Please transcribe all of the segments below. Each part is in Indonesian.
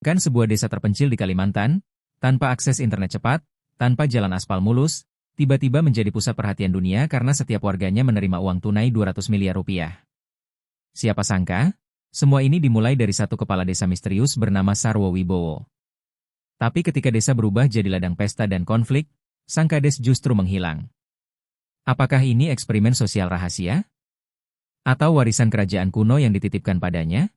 Kan sebuah desa terpencil di Kalimantan, tanpa akses internet cepat, tanpa jalan aspal mulus, tiba-tiba menjadi pusat perhatian dunia karena setiap warganya menerima uang tunai 200 miliar rupiah. Siapa sangka, semua ini dimulai dari satu kepala desa misterius bernama Sarwo Wibowo. Tapi ketika desa berubah jadi ladang pesta dan konflik, sang kades justru menghilang. Apakah ini eksperimen sosial rahasia? Atau warisan kerajaan kuno yang dititipkan padanya?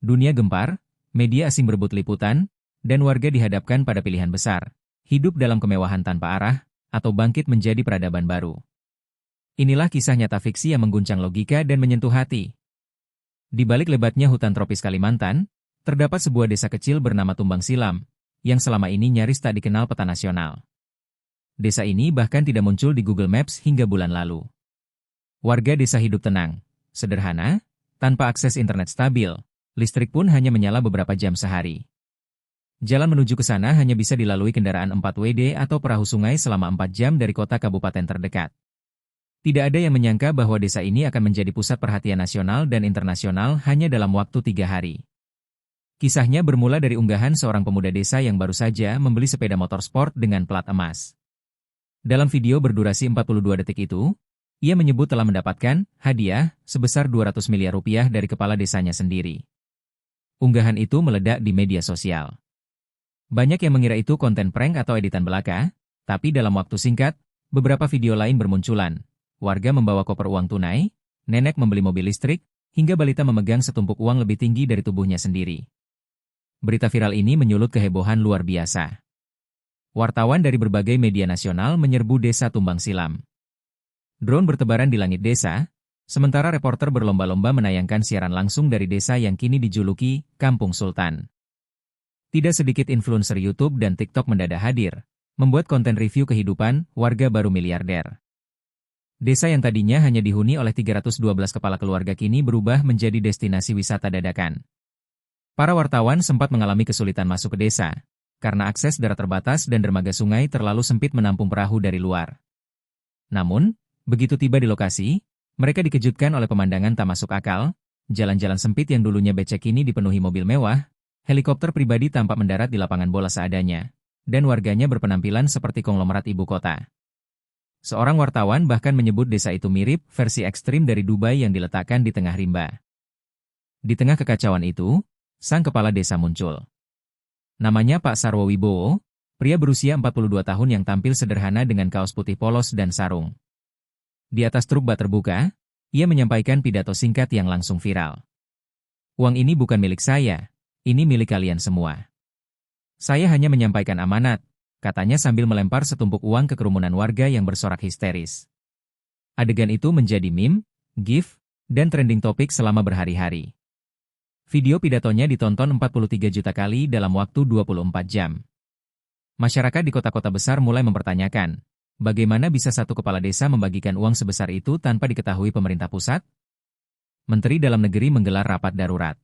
Dunia gempar, media asing berebut liputan, dan warga dihadapkan pada pilihan besar, hidup dalam kemewahan tanpa arah, atau bangkit menjadi peradaban baru. Inilah kisah nyata fiksi yang mengguncang logika dan menyentuh hati. Di balik lebatnya hutan tropis Kalimantan, terdapat sebuah desa kecil bernama Tumbang Silam, yang selama ini nyaris tak dikenal peta nasional. Desa ini bahkan tidak muncul di Google Maps hingga bulan lalu. Warga desa hidup tenang, sederhana, tanpa akses internet stabil, listrik pun hanya menyala beberapa jam sehari. Jalan menuju ke sana hanya bisa dilalui kendaraan 4WD atau perahu sungai selama 4 jam dari kota kabupaten terdekat. Tidak ada yang menyangka bahwa desa ini akan menjadi pusat perhatian nasional dan internasional hanya dalam waktu 3 hari. Kisahnya bermula dari unggahan seorang pemuda desa yang baru saja membeli sepeda motor sport dengan plat emas. Dalam video berdurasi 42 detik itu, ia menyebut telah mendapatkan hadiah sebesar 200 miliar rupiah dari kepala desanya sendiri. Unggahan itu meledak di media sosial. Banyak yang mengira itu konten prank atau editan belaka, tapi dalam waktu singkat, beberapa video lain bermunculan. Warga membawa koper uang tunai, nenek membeli mobil listrik, hingga balita memegang setumpuk uang lebih tinggi dari tubuhnya sendiri. Berita viral ini menyulut kehebohan luar biasa. Wartawan dari berbagai media nasional menyerbu desa Tumbang Silam. Drone bertebaran di langit desa, sementara reporter berlomba-lomba menayangkan siaran langsung dari desa yang kini dijuluki Kampung Sultan. Tidak sedikit influencer YouTube dan TikTok mendadak hadir, membuat konten review kehidupan warga baru miliarder. Desa yang tadinya hanya dihuni oleh 312 kepala keluarga kini berubah menjadi destinasi wisata dadakan. Para wartawan sempat mengalami kesulitan masuk ke desa, karena akses darat terbatas dan dermaga sungai terlalu sempit menampung perahu dari luar. Namun, begitu tiba di lokasi, mereka dikejutkan oleh pemandangan tak masuk akal, jalan-jalan sempit yang dulunya becek kini dipenuhi mobil mewah, helikopter pribadi tampak mendarat di lapangan bola seadanya, dan warganya berpenampilan seperti konglomerat ibu kota. Seorang wartawan bahkan menyebut desa itu mirip versi ekstrim dari Dubai yang diletakkan di tengah rimba. Di tengah kekacauan itu, sang kepala desa muncul. Namanya Pak Sarwo Wibowo, pria berusia 42 tahun yang tampil sederhana dengan kaos putih polos dan sarung. Di atas truk bak terbuka, ia menyampaikan pidato singkat yang langsung viral. Uang ini bukan milik saya, ini milik kalian semua. Saya hanya menyampaikan amanat, katanya sambil melempar setumpuk uang ke kerumunan warga yang bersorak histeris. Adegan itu menjadi meme, GIF, dan trending topik selama berhari-hari. Video pidatonya ditonton 43 juta kali dalam waktu 24 jam. Masyarakat di kota-kota besar mulai mempertanyakan, bagaimana bisa satu kepala desa membagikan uang sebesar itu tanpa diketahui pemerintah pusat? Menteri Dalam Negeri menggelar rapat darurat.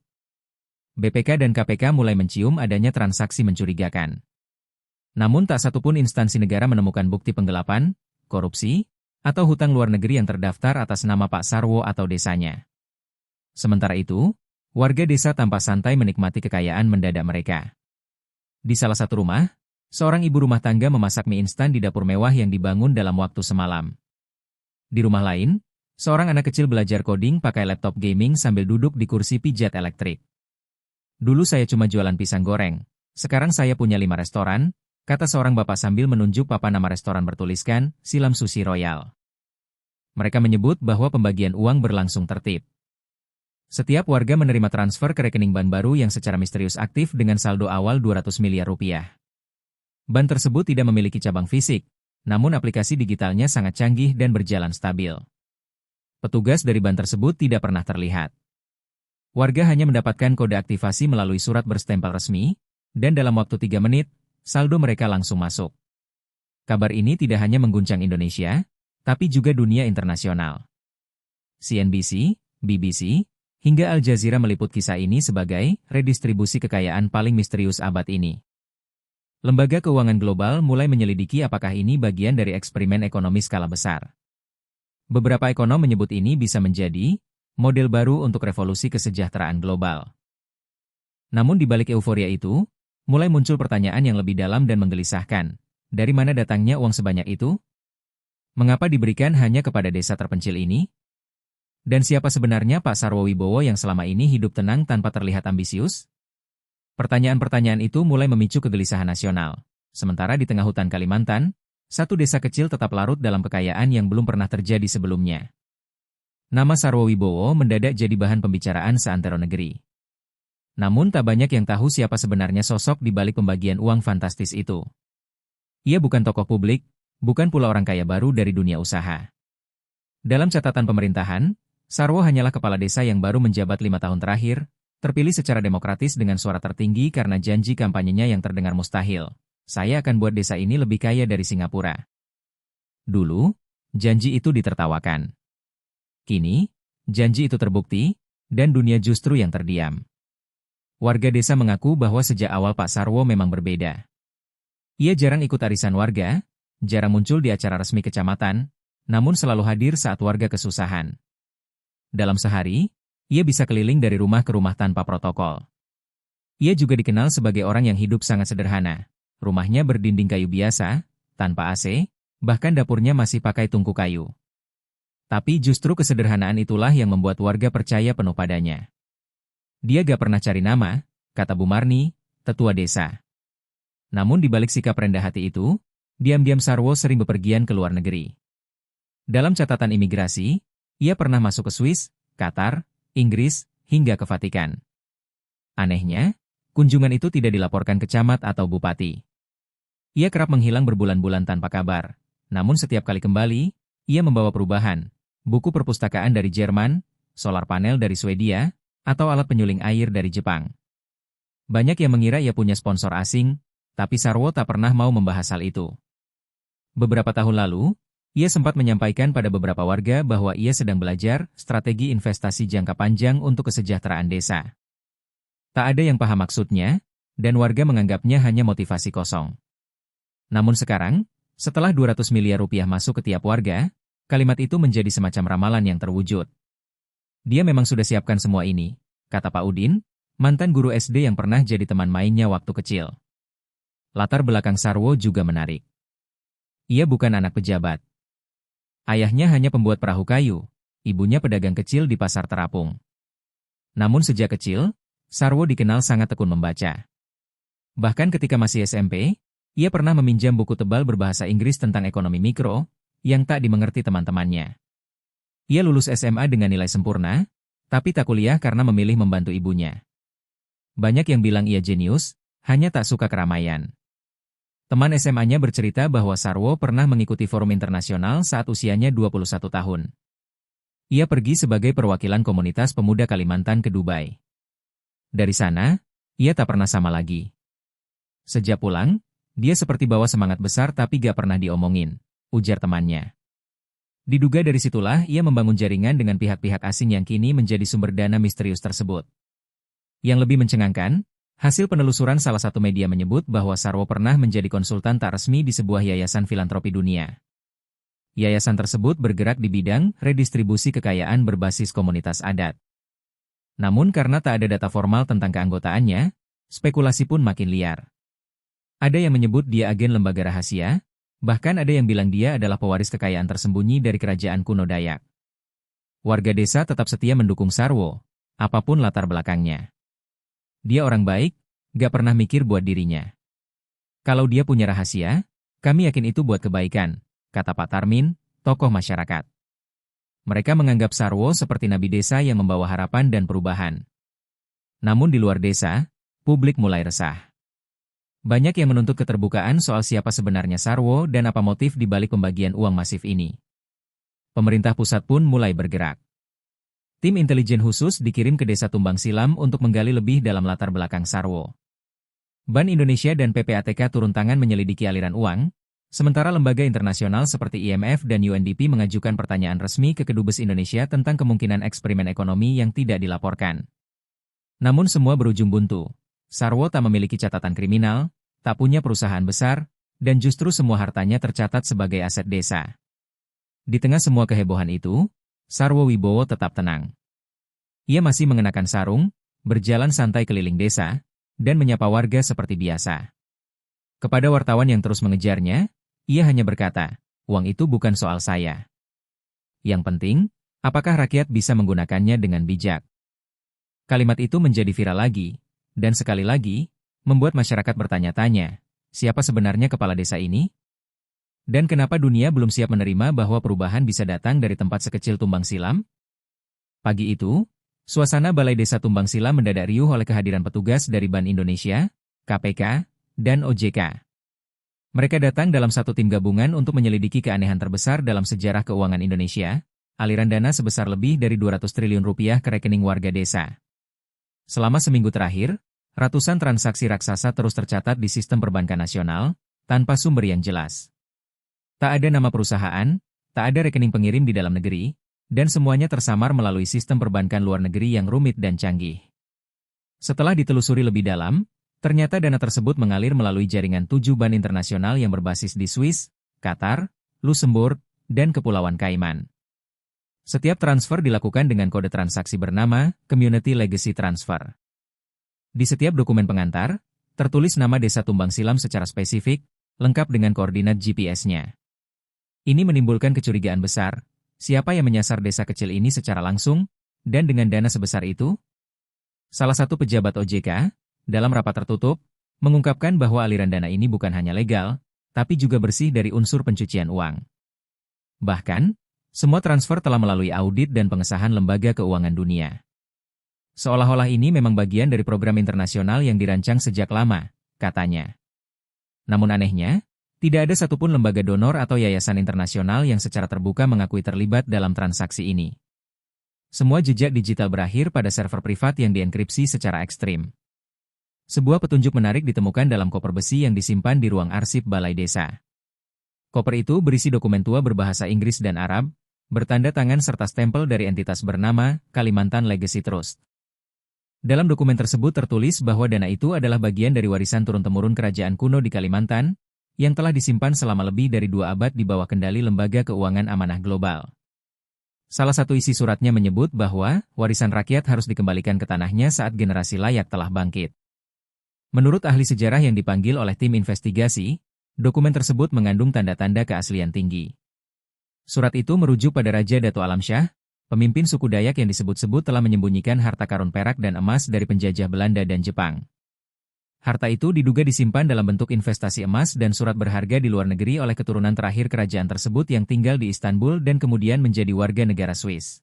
BPK dan KPK mulai mencium adanya transaksi mencurigakan. Namun tak satupun instansi negara menemukan bukti penggelapan, korupsi, atau hutang luar negeri yang terdaftar atas nama Pak Sarwo atau desanya. Sementara itu, warga desa tampak santai menikmati kekayaan mendadak mereka. Di salah satu rumah, seorang ibu rumah tangga memasak mie instan di dapur mewah yang dibangun dalam waktu semalam. Di rumah lain, seorang anak kecil belajar coding pakai laptop gaming sambil duduk di kursi pijat elektrik. Dulu saya cuma jualan pisang goreng, sekarang saya punya 5 restoran, kata seorang bapak sambil menunjuk papan nama restoran bertuliskan, Silam Sushi Royal. Mereka menyebut bahwa pembagian uang berlangsung tertib. Setiap warga menerima transfer ke rekening ban baru yang secara misterius aktif dengan saldo awal 200 miliar rupiah. Ban tersebut tidak memiliki cabang fisik, namun aplikasi digitalnya sangat canggih dan berjalan stabil. Petugas dari ban tersebut tidak pernah terlihat. Warga hanya mendapatkan kode aktivasi melalui surat berstempel resmi, dan dalam waktu 3 menit, saldo mereka langsung masuk. Kabar ini tidak hanya mengguncang Indonesia, tapi juga dunia internasional. CNBC, BBC, hingga Al Jazeera meliput kisah ini sebagai redistribusi kekayaan paling misterius abad ini. Lembaga keuangan global mulai menyelidiki apakah ini bagian dari eksperimen ekonomi skala besar. Beberapa ekonom menyebut ini bisa menjadi model baru untuk revolusi kesejahteraan global. Namun di balik euforia itu, mulai muncul pertanyaan yang lebih dalam dan menggelisahkan. Dari mana datangnya uang sebanyak itu? Mengapa diberikan hanya kepada desa terpencil ini? Dan siapa sebenarnya Pak Sarwo Wibowo yang selama ini hidup tenang tanpa terlihat ambisius? Pertanyaan-pertanyaan itu mulai memicu kegelisahan nasional. Sementara di tengah hutan Kalimantan, satu desa kecil tetap larut dalam kekayaan yang belum pernah terjadi sebelumnya. Nama Sarwo Wibowo mendadak jadi bahan pembicaraan seantero negeri. Namun tak banyak yang tahu siapa sebenarnya sosok di balik pembagian uang fantastis itu. Ia bukan tokoh publik, bukan pula orang kaya baru dari dunia usaha. Dalam catatan pemerintahan, Sarwo hanyalah kepala desa yang baru menjabat 5 tahun terakhir, terpilih secara demokratis dengan suara tertinggi karena janji kampanyenya yang terdengar mustahil. Saya akan buat desa ini lebih kaya dari Singapura. Dulu, janji itu ditertawakan. Kini, janji itu terbukti, dan dunia justru yang terdiam. Warga desa mengaku bahwa sejak awal Pak Sarwo memang berbeda. Ia jarang ikut arisan warga, jarang muncul di acara resmi kecamatan, namun selalu hadir saat warga kesusahan. Dalam sehari, ia bisa keliling dari rumah ke rumah tanpa protokol. Ia juga dikenal sebagai orang yang hidup sangat sederhana. Rumahnya berdinding kayu biasa, tanpa AC, bahkan dapurnya masih pakai tungku kayu. Tapi justru kesederhanaan itulah yang membuat warga percaya penuh padanya. Dia gak pernah cari nama, kata Bu Marni, tetua desa. Namun di balik sikap rendah hati itu, diam-diam Sarwo sering bepergian ke luar negeri. Dalam catatan imigrasi, ia pernah masuk ke Swiss, Qatar, Inggris, hingga ke Vatikan. Anehnya, kunjungan itu tidak dilaporkan ke camat atau bupati. Ia kerap menghilang berbulan-bulan tanpa kabar. Namun setiap kali kembali, ia membawa perubahan, buku perpustakaan dari Jerman, solar panel dari Swedia, atau alat penyuling air dari Jepang. Banyak yang mengira ia punya sponsor asing, tapi Sarwo tak pernah mau membahas hal itu. Beberapa tahun lalu, ia sempat menyampaikan pada beberapa warga bahwa ia sedang belajar strategi investasi jangka panjang untuk kesejahteraan desa. Tak ada yang paham maksudnya, dan warga menganggapnya hanya motivasi kosong. Namun sekarang, setelah 200 miliar rupiah masuk ke tiap warga, kalimat itu menjadi semacam ramalan yang terwujud. Dia memang sudah siapkan semua ini, kata Pak Udin, mantan guru SD yang pernah jadi teman mainnya waktu kecil. Latar belakang Sarwo juga menarik. Ia bukan anak pejabat. Ayahnya hanya pembuat perahu kayu, ibunya pedagang kecil di pasar terapung. Namun sejak kecil, Sarwo dikenal sangat tekun membaca. Bahkan ketika masih SMP, ia pernah meminjam buku tebal berbahasa Inggris tentang ekonomi mikro, yang tak dimengerti teman-temannya. Ia lulus SMA dengan nilai sempurna, tapi tak kuliah karena memilih membantu ibunya. Banyak yang bilang ia jenius, hanya tak suka keramaian. Teman SMA-nya bercerita bahwa Sarwo pernah mengikuti forum internasional saat usianya 21 tahun. Ia pergi sebagai perwakilan komunitas pemuda Kalimantan ke Dubai. Dari sana, ia tak pernah sama lagi. Sejak pulang, dia seperti bawa semangat besar tapi gak pernah diomongin, ujar temannya. Diduga dari situlah ia membangun jaringan dengan pihak-pihak asing yang kini menjadi sumber dana misterius tersebut. Yang lebih mencengangkan, hasil penelusuran salah satu media menyebut bahwa Sarwo pernah menjadi konsultan tak resmi di sebuah yayasan filantropi dunia. Yayasan tersebut bergerak di bidang redistribusi kekayaan berbasis komunitas adat. Namun karena tak ada data formal tentang keanggotaannya, spekulasi pun makin liar. Ada yang menyebut dia agen lembaga rahasia, bahkan ada yang bilang dia adalah pewaris kekayaan tersembunyi dari kerajaan kuno Dayak. Warga desa tetap setia mendukung Sarwo, apapun latar belakangnya. Dia orang baik, gak pernah mikir buat dirinya. Kalau dia punya rahasia, kami yakin itu buat kebaikan, kata Pak Tarmin, tokoh masyarakat. Mereka menganggap Sarwo seperti nabi desa yang membawa harapan dan perubahan. Namun di luar desa, publik mulai resah. Banyak yang menuntut keterbukaan soal siapa sebenarnya Sarwo dan apa motif di balik pembagian uang masif ini. Pemerintah pusat pun mulai bergerak. Tim intelijen khusus dikirim ke desa Tumbang Silam untuk menggali lebih dalam latar belakang Sarwo. Bank Indonesia dan PPATK turun tangan menyelidiki aliran uang, sementara lembaga internasional seperti IMF dan UNDP mengajukan pertanyaan resmi ke Kedubes Indonesia tentang kemungkinan eksperimen ekonomi yang tidak dilaporkan. Namun semua berujung buntu. Sarwo tak memiliki catatan kriminal, tak punya perusahaan besar, dan justru semua hartanya tercatat sebagai aset desa. Di tengah semua kehebohan itu, Sarwo Wibowo tetap tenang. Ia masih mengenakan sarung, berjalan santai keliling desa, dan menyapa warga seperti biasa. Kepada wartawan yang terus mengejarnya, ia hanya berkata, "Uang itu bukan soal saya. Yang penting, apakah rakyat bisa menggunakannya dengan bijak?" Kalimat itu menjadi viral lagi, dan sekali lagi, membuat masyarakat bertanya-tanya, siapa sebenarnya kepala desa ini? Dan kenapa dunia belum siap menerima bahwa perubahan bisa datang dari tempat sekecil Tumbang Silam? Pagi itu, suasana Balai Desa Tumbang Silam mendadak riuh oleh kehadiran petugas dari Bank Indonesia, KPK, dan OJK. Mereka datang dalam satu tim gabungan untuk menyelidiki keanehan terbesar dalam sejarah keuangan Indonesia, aliran dana sebesar lebih dari 200 triliun rupiah ke rekening warga desa. Selama seminggu terakhir, ratusan transaksi raksasa terus tercatat di sistem perbankan nasional, tanpa sumber yang jelas. Tak ada nama perusahaan, tak ada rekening pengirim di dalam negeri, dan semuanya tersamar melalui sistem perbankan luar negeri yang rumit dan canggih. Setelah ditelusuri lebih dalam, ternyata dana tersebut mengalir melalui jaringan 7 bank internasional yang berbasis di Swiss, Qatar, Luxembourg, dan Kepulauan Kaiman. Setiap transfer dilakukan dengan kode transaksi bernama Community Legacy Transfer. Di setiap dokumen pengantar, tertulis nama desa Tumbang Silam secara spesifik, lengkap dengan koordinat GPS-nya. Ini menimbulkan kecurigaan besar, siapa yang menyasar desa kecil ini secara langsung, dan dengan dana sebesar itu? Salah satu pejabat OJK, dalam rapat tertutup, mengungkapkan bahwa aliran dana ini bukan hanya legal, tapi juga bersih dari unsur pencucian uang. Bahkan, semua transfer telah melalui audit dan pengesahan lembaga keuangan dunia. Seolah-olah ini memang bagian dari program internasional yang dirancang sejak lama, katanya. Namun anehnya, tidak ada satupun lembaga donor atau yayasan internasional yang secara terbuka mengakui terlibat dalam transaksi ini. Semua jejak digital berakhir pada server privat yang dienkripsi secara ekstrim. Sebuah petunjuk menarik ditemukan dalam koper besi yang disimpan di ruang arsip Balai Desa. Koper itu berisi dokumen tua berbahasa Inggris dan Arab, bertanda tangan serta stempel dari entitas bernama Kalimantan Legacy Trust. Dalam dokumen tersebut tertulis bahwa dana itu adalah bagian dari warisan turun-temurun kerajaan kuno di Kalimantan, yang telah disimpan selama lebih dari 2 abad di bawah kendali Lembaga Keuangan Amanah Global. Salah satu isi suratnya menyebut bahwa warisan rakyat harus dikembalikan ke tanahnya saat generasi layak telah bangkit. Menurut ahli sejarah yang dipanggil oleh tim investigasi, dokumen tersebut mengandung tanda-tanda keaslian tinggi. Surat itu merujuk pada Raja Dato Alamsyah, pemimpin suku Dayak yang disebut-sebut telah menyembunyikan harta karun perak dan emas dari penjajah Belanda dan Jepang. Harta itu diduga disimpan dalam bentuk investasi emas dan surat berharga di luar negeri oleh keturunan terakhir kerajaan tersebut yang tinggal di Istanbul dan kemudian menjadi warga negara Swiss.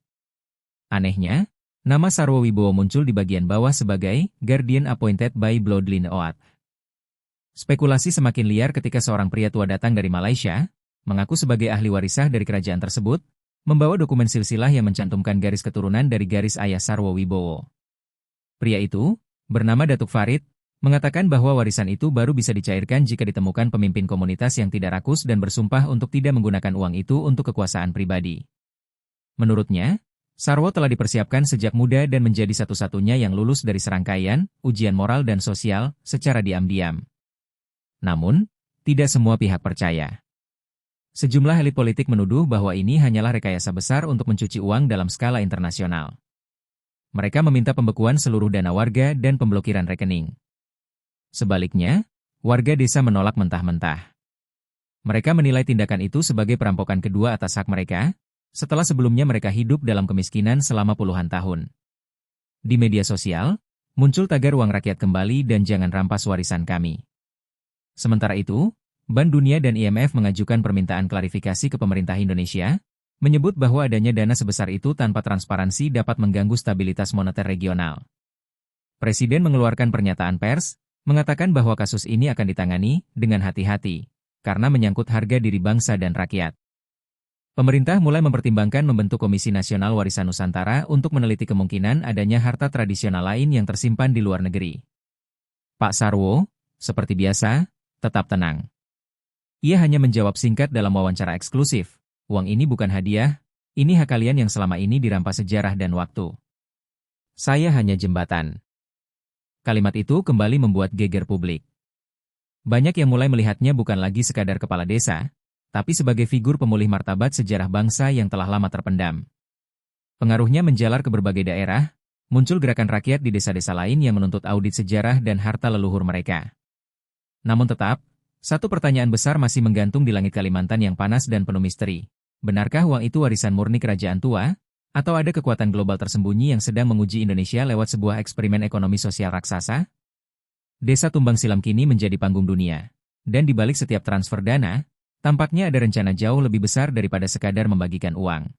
Anehnya, nama Sarwo Wibowo muncul di bagian bawah sebagai Guardian Appointed by Bloodline Oath. Spekulasi semakin liar ketika seorang pria tua datang dari Malaysia, mengaku sebagai ahli warisah dari kerajaan tersebut, membawa dokumen silsilah yang mencantumkan garis keturunan dari garis ayah Sarwo Wibowo. Pria itu, bernama Datuk Farid, mengatakan bahwa warisan itu baru bisa dicairkan jika ditemukan pemimpin komunitas yang tidak rakus dan bersumpah untuk tidak menggunakan uang itu untuk kekuasaan pribadi. Menurutnya, Sarwo telah dipersiapkan sejak muda dan menjadi satu-satunya yang lulus dari serangkaian ujian moral dan sosial secara diam-diam. Namun, tidak semua pihak percaya. Sejumlah elit politik menuduh bahwa ini hanyalah rekayasa besar untuk mencuci uang dalam skala internasional. Mereka meminta pembekuan seluruh dana warga dan pemblokiran rekening. Sebaliknya, warga desa menolak mentah-mentah. Mereka menilai tindakan itu sebagai perampokan kedua atas hak mereka, setelah sebelumnya mereka hidup dalam kemiskinan selama puluhan tahun. Di media sosial, muncul tagar uang rakyat kembali dan jangan rampas warisan kami. Sementara itu, Bank Dunia dan IMF mengajukan permintaan klarifikasi ke pemerintah Indonesia, menyebut bahwa adanya dana sebesar itu tanpa transparansi dapat mengganggu stabilitas moneter regional. Presiden mengeluarkan pernyataan pers, mengatakan bahwa kasus ini akan ditangani dengan hati-hati, karena menyangkut harga diri bangsa dan rakyat. Pemerintah mulai mempertimbangkan membentuk Komisi Nasional Warisan Nusantara untuk meneliti kemungkinan adanya harta tradisional lain yang tersimpan di luar negeri. Pak Sarwo, seperti biasa, tetap tenang. Ia hanya menjawab singkat dalam wawancara eksklusif, uang ini bukan hadiah, ini hak kalian yang selama ini dirampas sejarah dan waktu. Saya hanya jembatan. Kalimat itu kembali membuat geger publik. Banyak yang mulai melihatnya bukan lagi sekadar kepala desa, tapi sebagai figur pemulih martabat sejarah bangsa yang telah lama terpendam. Pengaruhnya menjalar ke berbagai daerah, Muncul gerakan rakyat di desa-desa lain yang menuntut audit sejarah dan harta leluhur mereka. Namun tetap, satu pertanyaan besar masih menggantung di langit Kalimantan yang panas dan penuh misteri. Benarkah uang itu warisan murni kerajaan tua? Atau ada kekuatan global tersembunyi yang sedang menguji Indonesia lewat sebuah eksperimen ekonomi sosial raksasa? Desa Tumbang Silam kini menjadi panggung dunia. Dan di balik setiap transfer dana, tampaknya ada rencana jauh lebih besar daripada sekadar membagikan uang.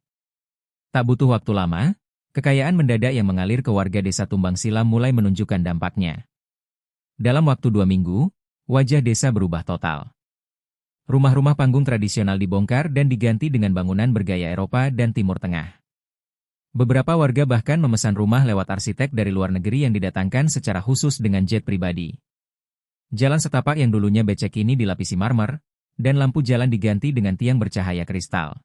Tak butuh waktu lama, kekayaan mendadak yang mengalir ke warga desa Tumbang Silam mulai menunjukkan dampaknya. Dalam waktu 2 minggu, wajah desa berubah total. Rumah-rumah panggung tradisional dibongkar dan diganti dengan bangunan bergaya Eropa dan Timur Tengah. Beberapa warga bahkan memesan rumah lewat arsitek dari luar negeri yang didatangkan secara khusus dengan jet pribadi. Jalan setapak yang dulunya becek kini dilapisi marmer, dan lampu jalan diganti dengan tiang bercahaya kristal.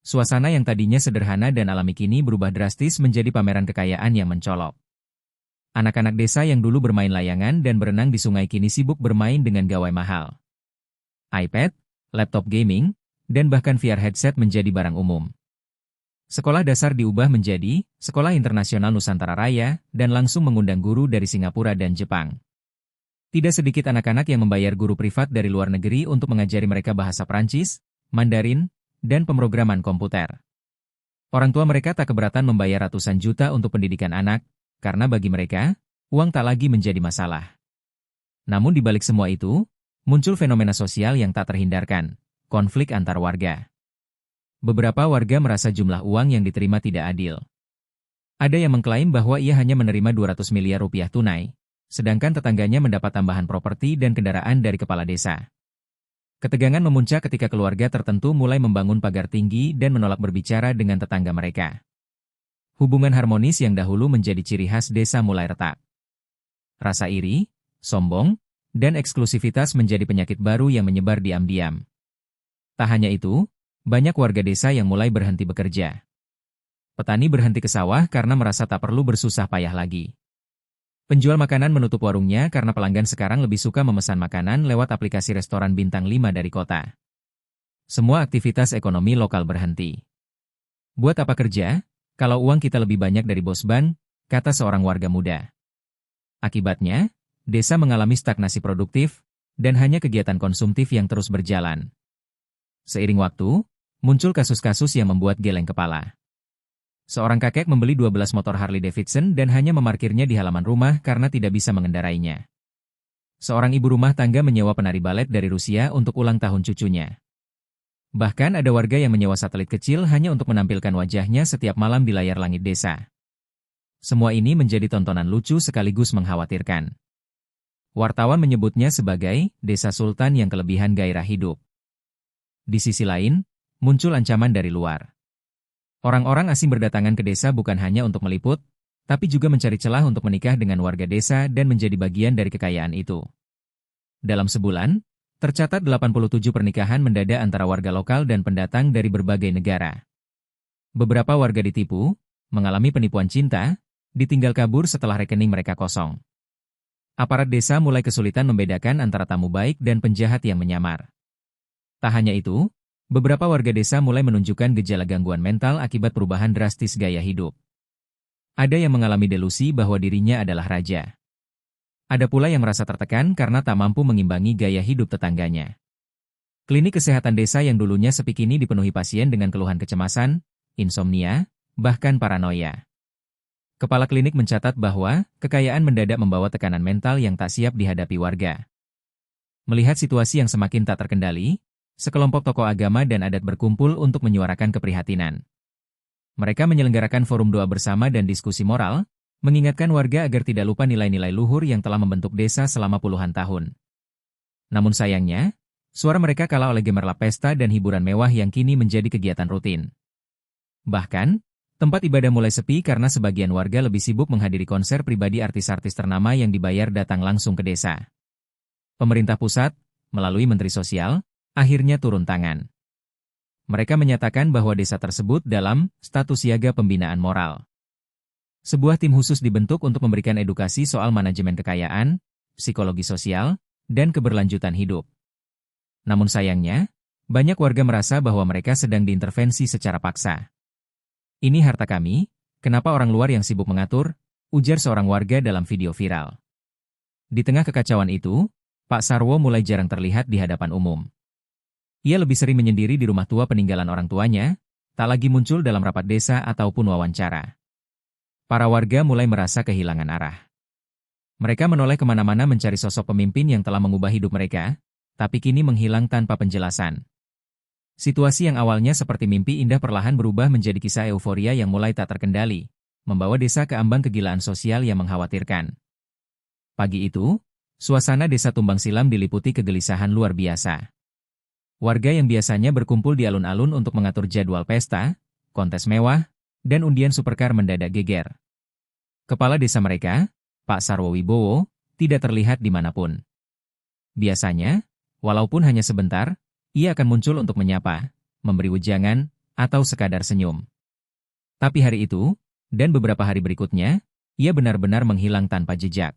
Suasana yang tadinya sederhana dan alami kini berubah drastis menjadi pameran kekayaan yang mencolok. Anak-anak desa yang dulu bermain layangan dan berenang di sungai kini sibuk bermain dengan gawai mahal. iPad, laptop gaming, dan bahkan VR headset menjadi barang umum. Sekolah dasar diubah menjadi Sekolah Internasional Nusantara Raya dan langsung mengundang guru dari Singapura dan Jepang. Tidak sedikit anak-anak yang membayar guru privat dari luar negeri untuk mengajari mereka bahasa Prancis, Mandarin, dan pemrograman komputer. Orang tua mereka tak keberatan membayar ratusan juta untuk pendidikan anak, karena bagi mereka, uang tak lagi menjadi masalah. Namun di balik semua itu, muncul fenomena sosial yang tak terhindarkan, konflik antar warga. Beberapa warga merasa jumlah uang yang diterima tidak adil. Ada yang mengklaim bahwa ia hanya menerima 200 miliar rupiah tunai, sedangkan tetangganya mendapat tambahan properti dan kendaraan dari kepala desa. Ketegangan memuncak ketika keluarga tertentu mulai membangun pagar tinggi dan menolak berbicara dengan tetangga mereka. Hubungan harmonis yang dahulu menjadi ciri khas desa mulai retak. Rasa iri, sombong, dan eksklusivitas menjadi penyakit baru yang menyebar diam-diam. Tak hanya itu, banyak warga desa yang mulai berhenti bekerja. Petani berhenti ke sawah karena merasa tak perlu bersusah payah lagi. Penjual makanan menutup warungnya karena pelanggan sekarang lebih suka memesan makanan lewat aplikasi restoran bintang 5 dari kota. Semua aktivitas ekonomi lokal berhenti. Buat apa kerja, kalau uang kita lebih banyak dari bos bank, kata seorang warga muda. Akibatnya, desa mengalami stagnasi produktif, dan hanya kegiatan konsumtif yang terus berjalan. Seiring waktu, muncul kasus-kasus yang membuat geleng kepala. Seorang kakek membeli 12 motor Harley Davidson dan hanya memarkirnya di halaman rumah karena tidak bisa mengendarainya. Seorang ibu rumah tangga menyewa penari balet dari Rusia untuk ulang tahun cucunya. Bahkan ada warga yang menyewa satelit kecil hanya untuk menampilkan wajahnya setiap malam di layar langit desa. Semua ini menjadi tontonan lucu sekaligus mengkhawatirkan. Wartawan menyebutnya sebagai desa sultan yang kelebihan gairah hidup. Di sisi lain, muncul ancaman dari luar. Orang-orang asing berdatangan ke desa bukan hanya untuk meliput, tapi juga mencari celah untuk menikah dengan warga desa dan menjadi bagian dari kekayaan itu. Dalam sebulan, tercatat 87 pernikahan mendadak antara warga lokal dan pendatang dari berbagai negara. Beberapa warga ditipu, mengalami penipuan cinta, ditinggal kabur setelah rekening mereka kosong. Aparat desa mulai kesulitan membedakan antara tamu baik dan penjahat yang menyamar. Tak hanya itu, beberapa warga desa mulai menunjukkan gejala gangguan mental akibat perubahan drastis gaya hidup. Ada yang mengalami delusi bahwa dirinya adalah raja. Ada pula yang merasa tertekan karena tak mampu mengimbangi gaya hidup tetangganya. Klinik kesehatan desa yang dulunya sepi kini dipenuhi pasien dengan keluhan kecemasan, insomnia, bahkan paranoia. Kepala klinik mencatat bahwa kekayaan mendadak membawa tekanan mental yang tak siap dihadapi warga. Melihat situasi yang semakin tak terkendali, sekelompok tokoh agama dan adat berkumpul untuk menyuarakan keprihatinan. Mereka menyelenggarakan forum doa bersama dan diskusi moral, mengingatkan warga agar tidak lupa nilai-nilai luhur yang telah membentuk desa selama puluhan tahun. Namun sayangnya, suara mereka kalah oleh gemerlap pesta dan hiburan mewah yang kini menjadi kegiatan rutin. Bahkan, tempat ibadah mulai sepi karena sebagian warga lebih sibuk menghadiri konser pribadi artis-artis ternama yang dibayar datang langsung ke desa. Pemerintah pusat, melalui Menteri Sosial, akhirnya turun tangan. Mereka menyatakan bahwa desa tersebut dalam status siaga pembinaan moral. Sebuah tim khusus dibentuk untuk memberikan edukasi soal manajemen kekayaan, psikologi sosial, dan keberlanjutan hidup. Namun sayangnya, banyak warga merasa bahwa mereka sedang diintervensi secara paksa. Ini harta kami, Kenapa orang luar yang sibuk mengatur? Ujar seorang warga dalam video viral. Di tengah kekacauan itu, Pak Sarwo mulai jarang terlihat di hadapan umum. Ia lebih sering menyendiri di rumah tua peninggalan orang tuanya, tak lagi muncul dalam rapat desa ataupun wawancara. Para warga mulai merasa kehilangan arah. Mereka menoleh kemana-mana mencari sosok pemimpin yang telah mengubah hidup mereka, tapi kini menghilang tanpa penjelasan. Situasi yang awalnya seperti mimpi indah perlahan berubah menjadi kisah euforia yang mulai tak terkendali, membawa desa ke ambang kegilaan sosial yang mengkhawatirkan. Pagi itu, suasana desa Tumbang Silam diliputi kegelisahan luar biasa. Warga yang biasanya berkumpul di alun-alun untuk mengatur jadwal pesta, kontes mewah, dan undian superkar mendadak geger. Kepala desa mereka, Pak Sarwo Wibowo, tidak terlihat dimanapun. Biasanya, walaupun hanya sebentar, ia akan muncul untuk menyapa, memberi wejangan, atau sekadar senyum. Tapi hari itu, dan beberapa hari berikutnya, ia benar-benar menghilang tanpa jejak.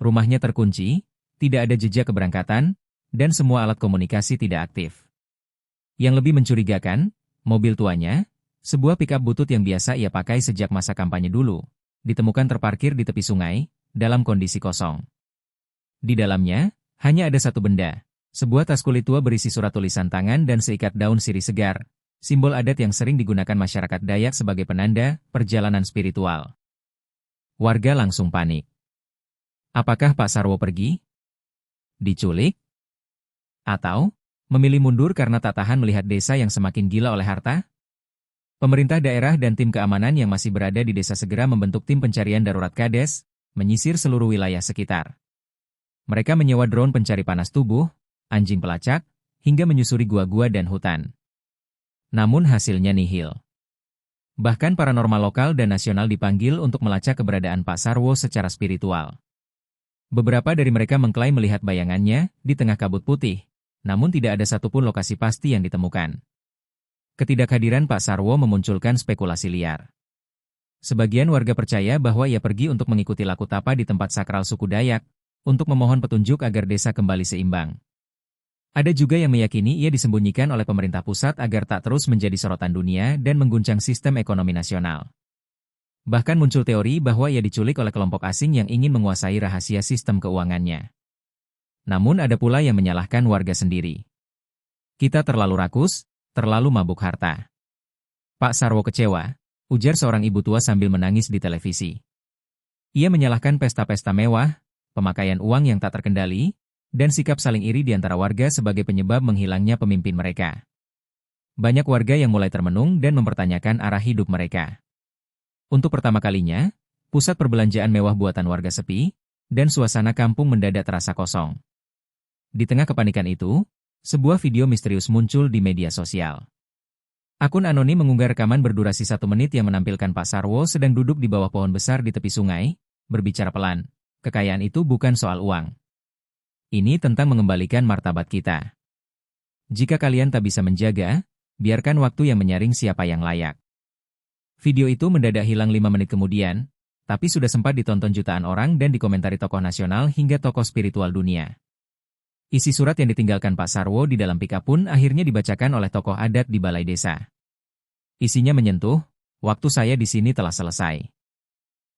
Rumahnya terkunci, tidak ada jejak keberangkatan, dan semua alat komunikasi tidak aktif. Yang lebih mencurigakan, mobil tuanya, sebuah pickup butut yang biasa ia pakai sejak masa kampanye dulu, ditemukan terparkir di tepi sungai, dalam kondisi kosong. Di dalamnya, hanya ada satu benda, sebuah tas kulit tua berisi surat tulisan tangan dan seikat daun sirih segar, simbol adat yang sering digunakan masyarakat Dayak sebagai penanda perjalanan spiritual. Warga langsung panik. Apakah Pak Sarwo pergi? Diculik? Atau, memilih mundur karena tak tahan melihat desa yang semakin gila oleh harta? Pemerintah daerah dan tim keamanan yang masih berada di desa segera membentuk tim pencarian darurat Kades, menyisir seluruh wilayah sekitar. Mereka menyewa drone pencari panas tubuh, anjing pelacak, hingga menyusuri gua-gua dan hutan. Namun hasilnya nihil. Bahkan paranormal lokal dan nasional dipanggil untuk melacak keberadaan Pak Sarwo secara spiritual. Beberapa dari mereka mengklaim melihat bayangannya di tengah kabut putih, namun tidak ada satupun lokasi pasti yang ditemukan. Ketidakhadiran Pak Sarwo memunculkan spekulasi liar. Sebagian warga percaya bahwa ia pergi untuk mengikuti laku tapa di tempat sakral suku Dayak, untuk memohon petunjuk agar desa kembali seimbang. Ada juga yang meyakini ia disembunyikan oleh pemerintah pusat agar tak terus menjadi sorotan dunia dan mengguncang sistem ekonomi nasional. Bahkan muncul teori bahwa ia diculik oleh kelompok asing yang ingin menguasai rahasia sistem keuangannya. Namun ada pula yang menyalahkan warga sendiri. Kita terlalu rakus, terlalu mabuk harta. Pak Sarwo kecewa, ujar seorang ibu tua sambil menangis di televisi. Ia menyalahkan pesta-pesta mewah, pemakaian uang yang tak terkendali, dan sikap saling iri di antara warga sebagai penyebab menghilangnya pemimpin mereka. Banyak warga yang mulai termenung dan mempertanyakan arah hidup mereka. Untuk pertama kalinya, pusat perbelanjaan mewah buatan warga sepi, dan suasana kampung mendadak terasa kosong. Di tengah kepanikan itu, sebuah video misterius muncul di media sosial. Akun anonim mengunggah rekaman berdurasi 1 menit yang menampilkan Pak Sarwo sedang duduk di bawah pohon besar di tepi sungai, berbicara pelan. Kekayaan itu bukan soal uang. Ini tentang mengembalikan martabat kita. Jika kalian tak bisa menjaga, biarkan waktu yang menyaring siapa yang layak. Video itu mendadak hilang 5 menit kemudian, tapi sudah sempat ditonton jutaan orang dan dikomentari tokoh nasional hingga tokoh spiritual dunia. Isi surat yang ditinggalkan Pak Sarwo di dalam pickup pun akhirnya dibacakan oleh tokoh adat di balai desa. Isinya menyentuh, waktu saya di sini telah selesai.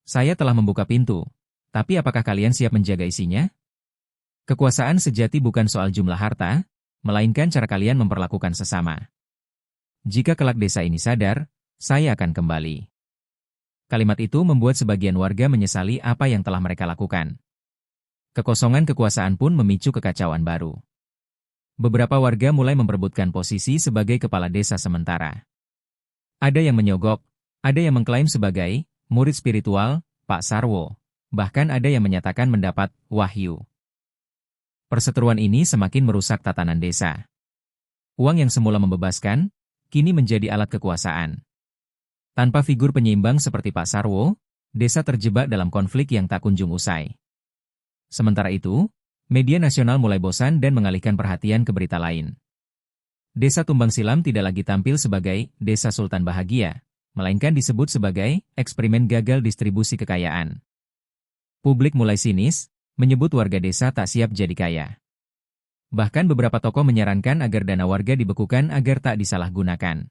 Saya telah membuka pintu, tapi apakah kalian siap menjaga isinya? Kekuasaan sejati bukan soal jumlah harta, melainkan cara kalian memperlakukan sesama. Jika kelak desa ini sadar, saya akan kembali. Kalimat itu membuat sebagian warga menyesali apa yang telah mereka lakukan. Kekosongan kekuasaan pun memicu kekacauan baru. Beberapa warga mulai memperebutkan posisi sebagai kepala desa sementara. Ada yang menyogok, ada yang mengklaim sebagai murid spiritual Pak Sarwo, bahkan ada yang menyatakan mendapat wahyu. Perseteruan ini semakin merusak tatanan desa. Uang yang semula membebaskan, kini menjadi alat kekuasaan. Tanpa figur penyeimbang seperti Pak Sarwo, desa terjebak dalam konflik yang tak kunjung usai. Sementara itu, media nasional mulai bosan dan mengalihkan perhatian ke berita lain. Desa Tumbang Silam tidak lagi tampil sebagai Desa Sultan Bahagia, melainkan disebut sebagai eksperimen gagal distribusi kekayaan. Publik mulai sinis, menyebut warga desa tak siap jadi kaya. Bahkan beberapa tokoh menyarankan agar dana warga dibekukan agar tak disalahgunakan.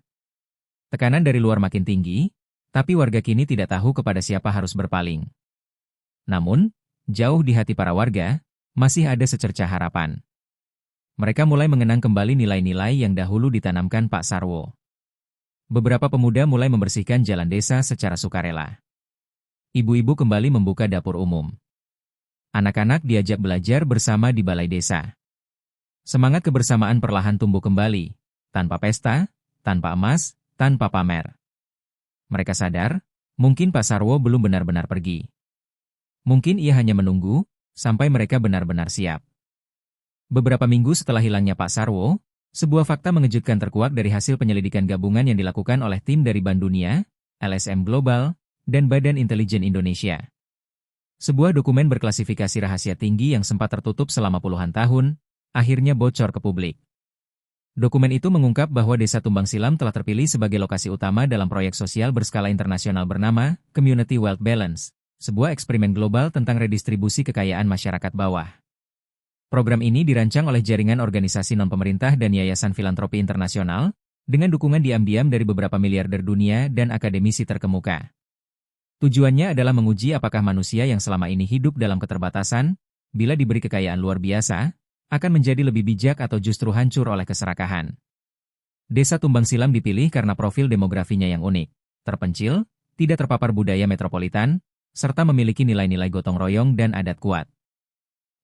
Tekanan dari luar makin tinggi, Tapi warga kini tidak tahu kepada siapa harus berpaling. Namun, jauh di hati para warga, masih ada secercah harapan. Mereka mulai mengenang kembali nilai-nilai yang dahulu ditanamkan Pak Sarwo. Beberapa pemuda mulai membersihkan jalan desa secara sukarela. Ibu-ibu kembali membuka dapur umum. Anak-anak diajak belajar bersama di balai desa. Semangat kebersamaan perlahan tumbuh kembali, tanpa pesta, tanpa emas, tanpa pamer. Mereka sadar, mungkin Pak Sarwo belum benar-benar pergi. Mungkin ia hanya menunggu, sampai mereka benar-benar siap. Beberapa minggu setelah hilangnya Pak Sarwo, sebuah fakta mengejutkan terkuak dari hasil penyelidikan gabungan yang dilakukan oleh tim dari Bank Dunia, LSM Global, dan Badan Intelijen Indonesia. Sebuah dokumen berklasifikasi rahasia tinggi yang sempat tertutup selama puluhan tahun, akhirnya bocor ke publik. Dokumen itu mengungkap bahwa Desa Tumbang Silam telah terpilih sebagai lokasi utama dalam proyek sosial berskala internasional bernama Community Wealth Balance, sebuah eksperimen global tentang redistribusi kekayaan masyarakat bawah. Program ini dirancang oleh jaringan organisasi non-pemerintah dan yayasan filantropi internasional, dengan dukungan diam-diam dari beberapa miliarder dunia dan akademisi terkemuka. Tujuannya adalah menguji apakah manusia yang selama ini hidup dalam keterbatasan, bila diberi kekayaan luar biasa, akan menjadi lebih bijak atau justru hancur oleh keserakahan. Desa Tumbang Silam dipilih karena profil demografinya yang unik, terpencil, tidak terpapar budaya metropolitan, serta memiliki nilai-nilai gotong royong dan adat kuat.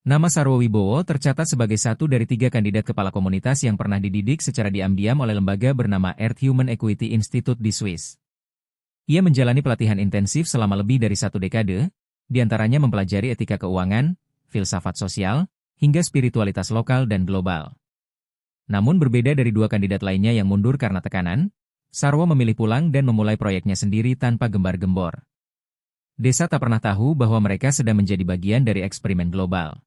Nama Sarwo Wibowo tercatat sebagai satu dari 3 kandidat kepala komunitas yang pernah dididik secara diam-diam oleh lembaga bernama Earth Human Equity Institute di Swiss. Ia menjalani pelatihan intensif selama lebih dari 1 dekade, diantaranya mempelajari etika keuangan, filsafat sosial, hingga spiritualitas lokal dan global. Namun berbeda dari 2 kandidat lainnya yang mundur karena tekanan, Sarwo memilih pulang dan memulai proyeknya sendiri tanpa gembar-gembor. Desa tak pernah tahu bahwa mereka sedang menjadi bagian dari eksperimen global.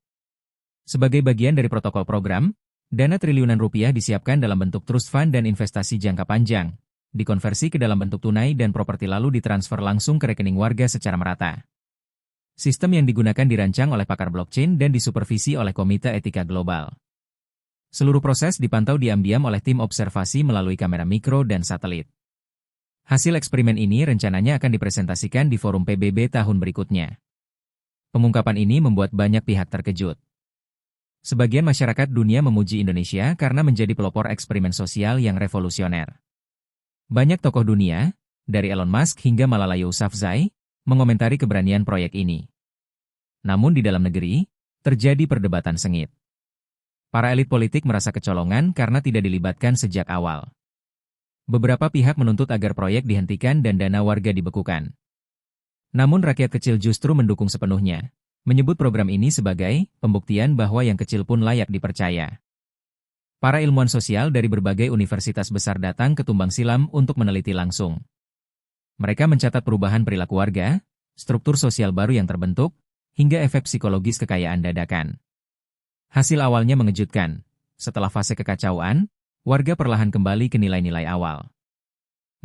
Sebagai bagian dari protokol program, dana triliunan rupiah disiapkan dalam bentuk trust fund dan investasi jangka panjang, dikonversi ke dalam bentuk tunai dan properti lalu ditransfer langsung ke rekening warga secara merata. Sistem yang digunakan dirancang oleh pakar blockchain dan disupervisi oleh Komite Etika Global. Seluruh proses dipantau diam-diam oleh tim observasi melalui kamera mikro dan satelit. Hasil eksperimen ini rencananya akan dipresentasikan di forum PBB tahun berikutnya. Pengungkapan ini membuat banyak pihak terkejut. Sebagian masyarakat dunia memuji Indonesia karena menjadi pelopor eksperimen sosial yang revolusioner. Banyak tokoh dunia, dari Elon Musk hingga Malala Yousafzai, mengomentari keberanian proyek ini. Namun di dalam negeri, terjadi perdebatan sengit. Para elit politik merasa kecolongan karena tidak dilibatkan sejak awal. Beberapa pihak menuntut agar proyek dihentikan dan dana warga dibekukan. Namun rakyat kecil justru mendukung sepenuhnya, menyebut program ini sebagai pembuktian bahwa yang kecil pun layak dipercaya. Para ilmuwan sosial dari berbagai universitas besar datang ke Tumbang Silam untuk meneliti langsung. Mereka mencatat perubahan perilaku warga, struktur sosial baru yang terbentuk, hingga efek psikologis kekayaan dadakan. Hasil awalnya mengejutkan. Setelah fase kekacauan, warga perlahan kembali ke nilai-nilai awal.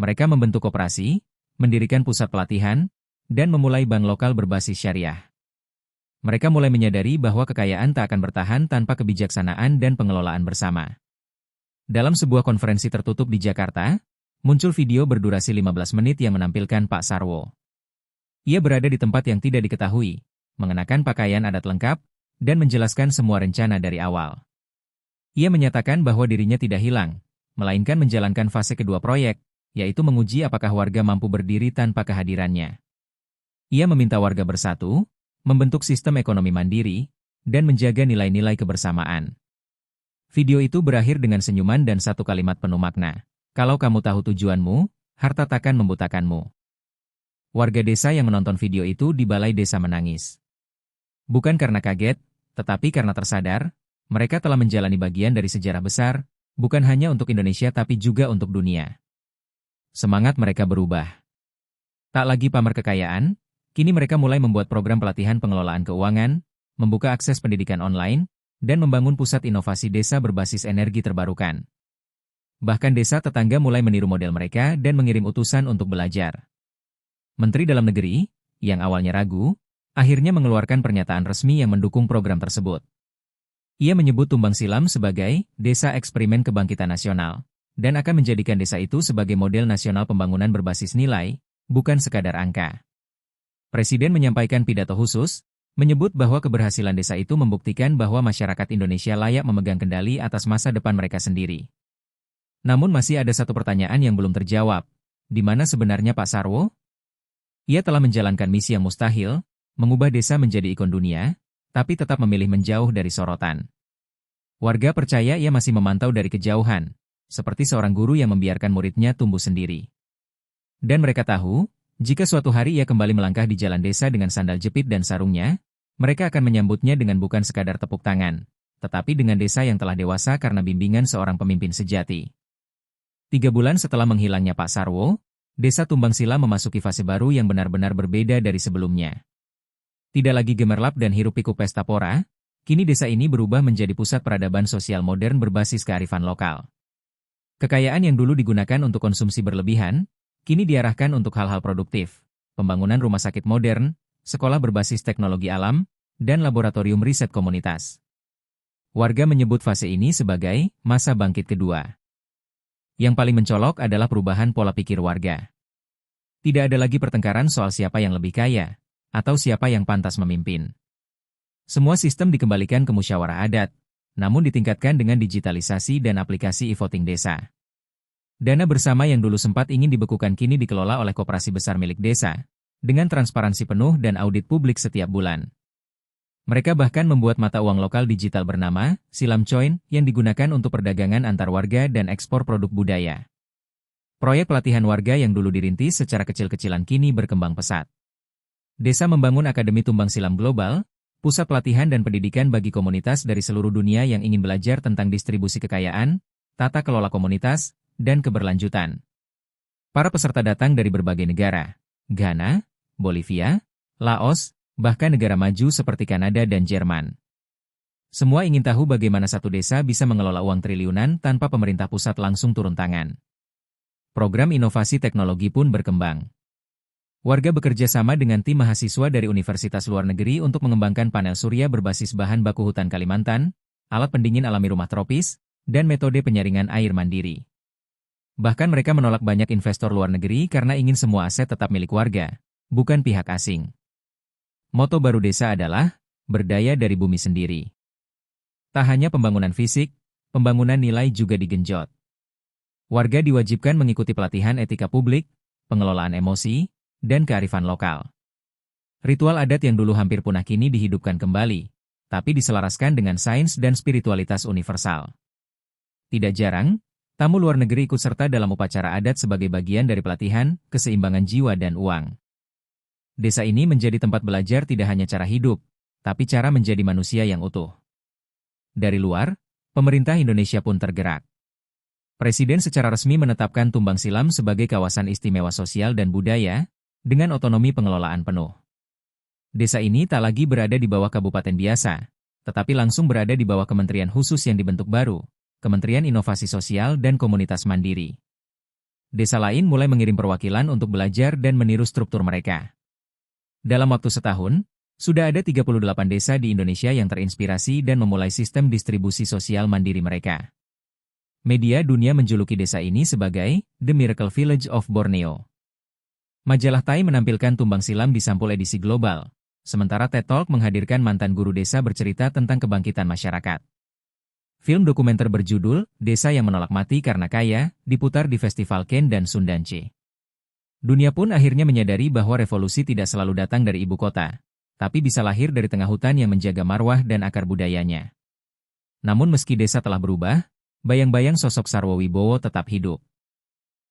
Mereka membentuk koperasi, mendirikan pusat pelatihan, dan memulai bank lokal berbasis syariah. Mereka mulai menyadari bahwa kekayaan tak akan bertahan tanpa kebijaksanaan dan pengelolaan bersama. Dalam sebuah konferensi tertutup di Jakarta, muncul video berdurasi 15 menit yang menampilkan Pak Sarwo. Ia berada di tempat yang tidak diketahui, mengenakan pakaian adat lengkap, dan menjelaskan semua rencana dari awal. Ia menyatakan bahwa dirinya tidak hilang, melainkan menjalankan fase kedua proyek, yaitu menguji apakah warga mampu berdiri tanpa kehadirannya. Ia meminta warga bersatu, membentuk sistem ekonomi mandiri, dan menjaga nilai-nilai kebersamaan. Video itu berakhir dengan senyuman dan satu kalimat penuh makna. Kalau kamu tahu tujuanmu, harta takkan membutakanmu. Warga desa yang menonton video itu di balai desa menangis. Bukan karena kaget, tetapi karena tersadar, mereka telah menjalani bagian dari sejarah besar, bukan hanya untuk Indonesia tapi juga untuk dunia. Semangat mereka berubah. Tak lagi pamer kekayaan, kini mereka mulai membuat program pelatihan pengelolaan keuangan, membuka akses pendidikan online, dan membangun pusat inovasi desa berbasis energi terbarukan. Bahkan desa tetangga mulai meniru model mereka dan mengirim utusan untuk belajar. Menteri Dalam Negeri, yang awalnya ragu, akhirnya mengeluarkan pernyataan resmi yang mendukung program tersebut. Ia menyebut Tumbang Silam sebagai Desa Eksperimen Kebangkitan Nasional, dan akan menjadikan desa itu sebagai model nasional pembangunan berbasis nilai, bukan sekadar angka. Presiden menyampaikan pidato khusus, menyebut bahwa keberhasilan desa itu membuktikan bahwa masyarakat Indonesia layak memegang kendali atas masa depan mereka sendiri. Namun masih ada satu pertanyaan yang belum terjawab. Di mana sebenarnya Pak Sarwo? Ia telah menjalankan misi yang mustahil, mengubah desa menjadi ikon dunia, tapi tetap memilih menjauh dari sorotan. Warga percaya ia masih memantau dari kejauhan, seperti seorang guru yang membiarkan muridnya tumbuh sendiri. Dan mereka tahu, jika suatu hari ia kembali melangkah di jalan desa dengan sandal jepit dan sarungnya, mereka akan menyambutnya dengan bukan sekadar tepuk tangan, tetapi dengan desa yang telah dewasa karena bimbingan seorang pemimpin sejati. 3 bulan setelah menghilangnya Pak Sarwo, desa Tumbang Sila memasuki fase baru yang benar-benar berbeda dari sebelumnya. Tidak lagi gemerlap dan hiruk-pikuk pesta pora, kini desa ini berubah menjadi pusat peradaban sosial modern berbasis kearifan lokal. Kekayaan yang dulu digunakan untuk konsumsi berlebihan, kini diarahkan untuk hal-hal produktif, pembangunan rumah sakit modern, sekolah berbasis teknologi alam, dan laboratorium riset komunitas. Warga menyebut fase ini sebagai masa bangkit kedua. Yang paling mencolok adalah perubahan pola pikir warga. Tidak ada lagi pertengkaran soal siapa yang lebih kaya, atau siapa yang pantas memimpin. Semua sistem dikembalikan ke musyawarah adat, namun ditingkatkan dengan digitalisasi dan aplikasi e-voting desa. Dana bersama yang dulu sempat ingin dibekukan kini dikelola oleh koperasi besar milik desa, dengan transparansi penuh dan audit publik setiap bulan. Mereka bahkan membuat mata uang lokal digital bernama Silam Coin yang digunakan untuk perdagangan antar warga dan ekspor produk budaya. Proyek pelatihan warga yang dulu dirintis secara kecil-kecilan kini berkembang pesat. Desa membangun Akademi Tumbang Silam Global, pusat pelatihan dan pendidikan bagi komunitas dari seluruh dunia yang ingin belajar tentang distribusi kekayaan, tata kelola komunitas, dan keberlanjutan. Para peserta datang dari berbagai negara, Ghana, Bolivia, Laos, bahkan negara maju seperti Kanada dan Jerman. Semua ingin tahu bagaimana satu desa bisa mengelola uang triliunan tanpa pemerintah pusat langsung turun tangan. Program inovasi teknologi pun berkembang. Warga bekerja sama dengan tim mahasiswa dari universitas luar negeri untuk mengembangkan panel surya berbasis bahan baku hutan Kalimantan, alat pendingin alami rumah tropis, dan metode penyaringan air mandiri. Bahkan mereka menolak banyak investor luar negeri karena ingin semua aset tetap milik warga, bukan pihak asing. Moto baru desa adalah, berdaya dari bumi sendiri. Tak hanya pembangunan fisik, pembangunan nilai juga digenjot. Warga diwajibkan mengikuti pelatihan etika publik, pengelolaan emosi, dan kearifan lokal. Ritual adat yang dulu hampir punah kini dihidupkan kembali, tapi diselaraskan dengan sains dan spiritualitas universal. Tidak jarang, tamu luar negeri ikut serta dalam upacara adat sebagai bagian dari pelatihan, keseimbangan jiwa dan uang. Desa ini menjadi tempat belajar tidak hanya cara hidup, tapi cara menjadi manusia yang utuh. Dari luar, pemerintah Indonesia pun tergerak. Presiden secara resmi menetapkan Tumbang Silam sebagai kawasan istimewa sosial dan budaya, dengan otonomi pengelolaan penuh. Desa ini tak lagi berada di bawah kabupaten biasa, tetapi langsung berada di bawah kementerian khusus yang dibentuk baru, Kementerian Inovasi Sosial dan Komunitas Mandiri. Desa lain mulai mengirim perwakilan untuk belajar dan meniru struktur mereka. Dalam waktu setahun, sudah ada 38 desa di Indonesia yang terinspirasi dan memulai sistem distribusi sosial mandiri mereka. Media dunia menjuluki desa ini sebagai The Miracle Village of Borneo. Majalah Time menampilkan Tumbang Silam di sampul edisi global, sementara TED Talk menghadirkan mantan guru desa bercerita tentang kebangkitan masyarakat. Film dokumenter berjudul Desa yang Menolak Mati Karena Kaya diputar di Festival Cannes dan Sundance. Dunia pun akhirnya menyadari bahwa revolusi tidak selalu datang dari ibu kota, tapi bisa lahir dari tengah hutan yang menjaga marwah dan akar budayanya. Namun meski desa telah berubah, bayang-bayang sosok Sarwo Wibowo tetap hidup.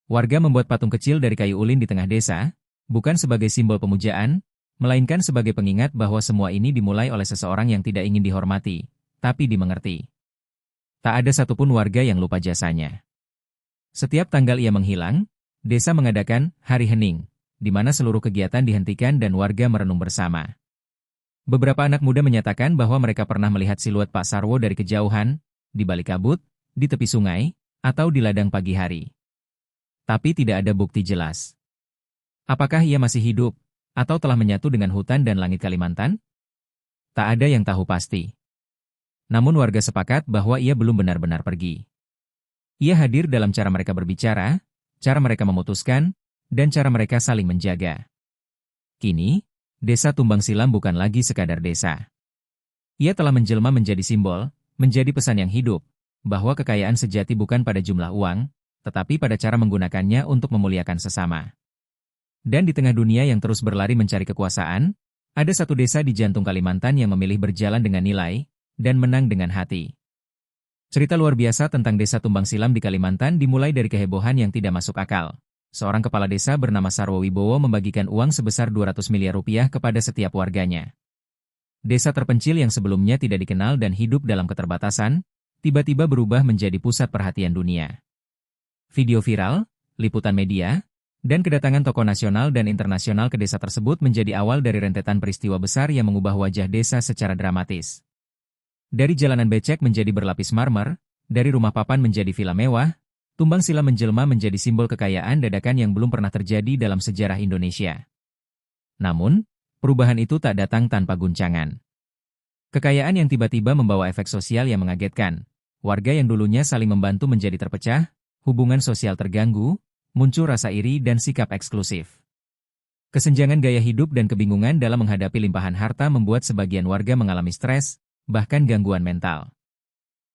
Warga membuat patung kecil dari kayu ulin di tengah desa, bukan sebagai simbol pemujaan, melainkan sebagai pengingat bahwa semua ini dimulai oleh seseorang yang tidak ingin dihormati, tapi dimengerti. Tak ada satupun warga yang lupa jasanya. Setiap tanggal ia menghilang, desa mengadakan Hari Hening, di mana seluruh kegiatan dihentikan dan warga merenung bersama. Beberapa anak muda menyatakan bahwa mereka pernah melihat siluet Pak Sarwo dari kejauhan, di balik kabut, di tepi sungai, atau di ladang pagi hari. Tapi tidak ada bukti jelas. Apakah ia masih hidup, atau telah menyatu dengan hutan dan langit Kalimantan? Tak ada yang tahu pasti. Namun warga sepakat bahwa ia belum benar-benar pergi. Ia hadir dalam cara mereka berbicara, cara mereka memutuskan, dan cara mereka saling menjaga. Kini, Desa Tumbang Silam bukan lagi sekadar desa. Ia telah menjelma menjadi simbol, menjadi pesan yang hidup, bahwa kekayaan sejati bukan pada jumlah uang, tetapi pada cara menggunakannya untuk memuliakan sesama. Dan di tengah dunia yang terus berlari mencari kekuasaan, ada satu desa di jantung Kalimantan yang memilih berjalan dengan nilai, dan menang dengan hati. Cerita luar biasa tentang Desa Tumbang Silam di Kalimantan dimulai dari kehebohan yang tidak masuk akal. Seorang kepala desa bernama Sarwo Wibowo membagikan uang sebesar 200 miliar rupiah kepada setiap warganya. Desa terpencil yang sebelumnya tidak dikenal dan hidup dalam keterbatasan, tiba-tiba berubah menjadi pusat perhatian dunia. Video viral, liputan media, dan kedatangan tokoh nasional dan internasional ke desa tersebut menjadi awal dari rentetan peristiwa besar yang mengubah wajah desa secara dramatis. Dari jalanan becek menjadi berlapis marmer, dari rumah papan menjadi villa mewah, Tumbang Silam menjelma menjadi simbol kekayaan dadakan yang belum pernah terjadi dalam sejarah Indonesia. Namun, perubahan itu tak datang tanpa guncangan. Kekayaan yang tiba-tiba membawa efek sosial yang mengagetkan. Warga yang dulunya saling membantu menjadi terpecah, hubungan sosial terganggu, muncul rasa iri dan sikap eksklusif. Kesenjangan gaya hidup dan kebingungan dalam menghadapi limpahan harta membuat sebagian warga mengalami stres, bahkan gangguan mental.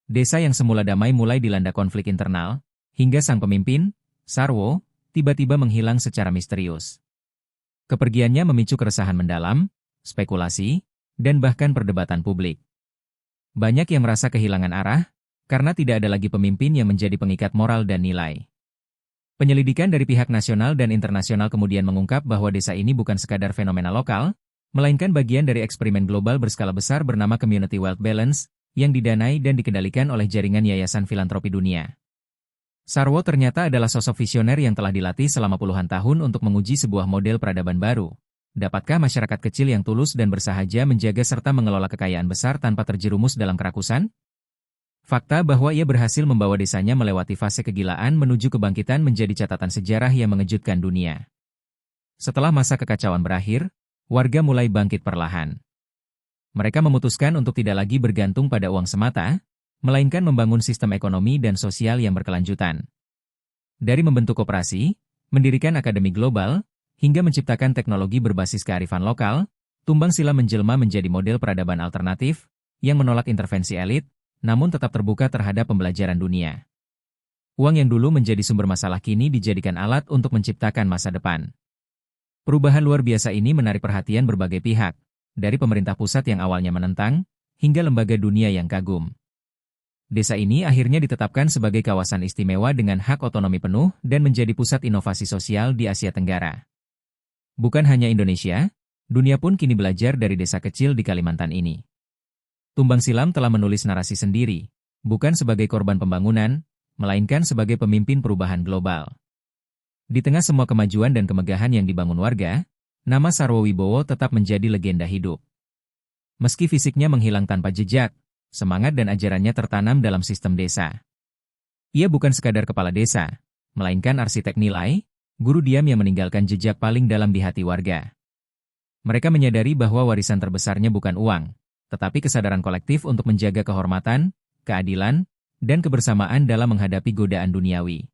Desa yang semula damai mulai dilanda konflik internal, hingga sang pemimpin, Sarwo, tiba-tiba menghilang secara misterius. Kepergiannya memicu keresahan mendalam, spekulasi, dan bahkan perdebatan publik. Banyak yang merasa kehilangan arah, karena tidak ada lagi pemimpin yang menjadi pengikat moral dan nilai. Penyelidikan dari pihak nasional dan internasional kemudian mengungkap bahwa desa ini bukan sekadar fenomena lokal, melainkan bagian dari eksperimen global berskala besar bernama Community Wealth Balance, yang didanai dan dikendalikan oleh jaringan Yayasan Filantropi Dunia. Sarwo ternyata adalah sosok visioner yang telah dilatih selama puluhan tahun untuk menguji sebuah model peradaban baru. Dapatkah masyarakat kecil yang tulus dan bersahaja menjaga serta mengelola kekayaan besar tanpa terjerumus dalam kerakusan? Fakta bahwa ia berhasil membawa desanya melewati fase kegilaan menuju kebangkitan menjadi catatan sejarah yang mengejutkan dunia. Setelah masa kekacauan berakhir, warga mulai bangkit perlahan. Mereka memutuskan untuk tidak lagi bergantung pada uang semata, melainkan membangun sistem ekonomi dan sosial yang berkelanjutan. Dari membentuk koperasi, mendirikan akademi global, hingga menciptakan teknologi berbasis kearifan lokal, Tumbang Silam menjelma menjadi model peradaban alternatif, yang menolak intervensi elit, namun tetap terbuka terhadap pembelajaran dunia. Uang yang dulu menjadi sumber masalah kini dijadikan alat untuk menciptakan masa depan. Perubahan luar biasa ini menarik perhatian berbagai pihak, dari pemerintah pusat yang awalnya menentang, hingga lembaga dunia yang kagum. Desa ini akhirnya ditetapkan sebagai kawasan istimewa dengan hak otonomi penuh dan menjadi pusat inovasi sosial di Asia Tenggara. Bukan hanya Indonesia, dunia pun kini belajar dari desa kecil di Kalimantan ini. Tumbang Silam telah menulis narasi sendiri, bukan sebagai korban pembangunan, melainkan sebagai pemimpin perubahan global. Di tengah semua kemajuan dan kemegahan yang dibangun warga, nama Sarwo Wibowo tetap menjadi legenda hidup. Meski fisiknya menghilang tanpa jejak, semangat dan ajarannya tertanam dalam sistem desa. Ia bukan sekadar kepala desa, melainkan arsitek nilai, guru diam yang meninggalkan jejak paling dalam di hati warga. Mereka menyadari bahwa warisan terbesarnya bukan uang, tetapi kesadaran kolektif untuk menjaga kehormatan, keadilan, dan kebersamaan dalam menghadapi godaan duniawi.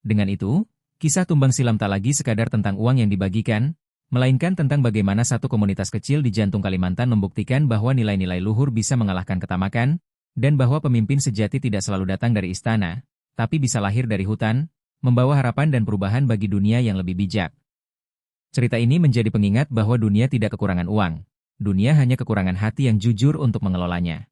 Dengan itu, kisah Tumbang Silam tak lagi sekadar tentang uang yang dibagikan, melainkan tentang bagaimana satu komunitas kecil di jantung Kalimantan membuktikan bahwa nilai-nilai luhur bisa mengalahkan ketamakan, dan bahwa pemimpin sejati tidak selalu datang dari istana, tapi bisa lahir dari hutan, membawa harapan dan perubahan bagi dunia yang lebih bijak. Cerita ini menjadi pengingat bahwa dunia tidak kekurangan uang, dunia hanya kekurangan hati yang jujur untuk mengelolanya.